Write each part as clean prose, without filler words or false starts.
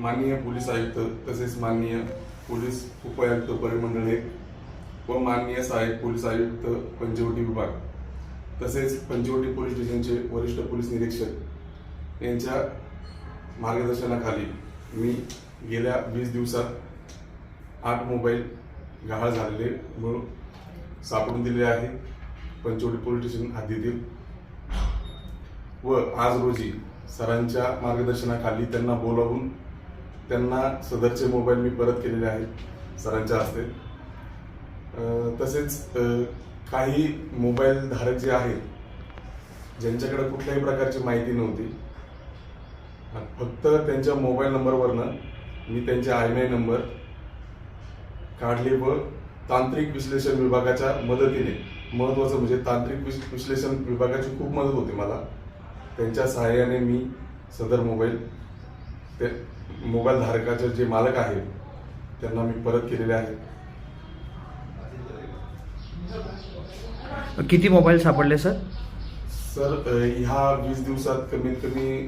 माननीय पोलीस आयुक्त तसेच माननीय पोलीस उपायुक्त परिमंडळ 1 व माननीय सहाय्यक पोलीस आयुक्त पंचवटी विभाग तसेच पंचवटी पोलीस स्टेशनचे वरिष्ठ पोलीस निरीक्षक यांच्या मार्गदर्शनाखाली मी गेल्या 20 दिवसात 8 मोबाईल गहाळ झालेले म्हणून सापडून दिले आहे पंचवटी पोलीस स्टेशन हद्दीतील व आज रोजी सरांच्या मार्गदर्शनाखाली त्यांना बोलावून त्यांना सदरचे मोबाईल मी परत केलेले आहेत सरांच्या हस्ते। तसेच काही मोबाईल धारक जे आहेत ज्यांच्याकडे कुठल्याही प्रकारची माहिती नव्हती, फक्त त्यांच्या मोबाईल नंबरवरनं मी त्यांचे IMEI नंबर काढले व तांत्रिक विश्लेषण विभागाच्या मदतीने, महत्त्वाचं म्हणजे तांत्रिक विश्लेषण विभागाची खूप मदत होती मला, त्यांच्या सहाय्याने मी सदर मोबाईल ते मोबाईल धारकाचे जे मालक आहेत त्यांना मी परत केलेले आहेत। किती मोबाईल सापडले सर? सर ह्या 20 दिवसात कमीत कमी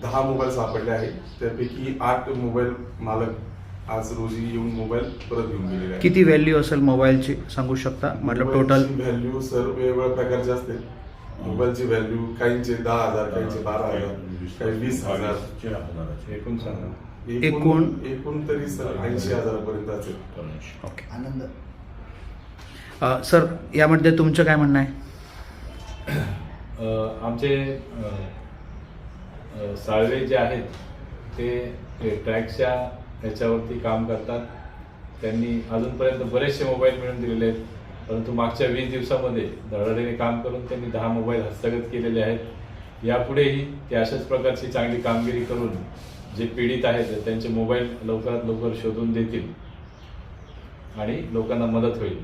10 मोबाईल सापडले आहेत, त्यापैकी 8 मोबाईल मालक आज रोजी येऊन मोबाईल परत घेऊन गेलेले आहेत। किती व्हॅल्यू असेल मोबाईलची सांगू शकता? मतलब टोटल व्हॅल्यू सर वेगवेगळ्या प्रकारचे असते। मोबाईलची व्हॅल्यू काहींचे 10,000, काहींचे 12,000, काही 20,000, एकूण तरी सर 80,000 पर्यंत असेल। ओके, आनंद सर यामध्ये तुमचं काय म्हणणं आहे? आमचे साळवे जे आहेत ते ट्रॅकच्या ह्याच्यावरती काम करतात। त्यांनी अजूनपर्यंत बरेचसे मोबाईल मिळवून दिलेले आहेत, परंतु मागच्या 20 दिवसामध्ये धडाधडीने काम करून त्यांनी 10 मोबाईल हस्तगत केलेले आहेत। यापुढेही ते अशाच प्रकारची चांगली कामगिरी करून जे पीडित आहेत त्यांचे मोबाईल लवकरात लवकर शोधून देतील आणि लोकांना मदत होईल।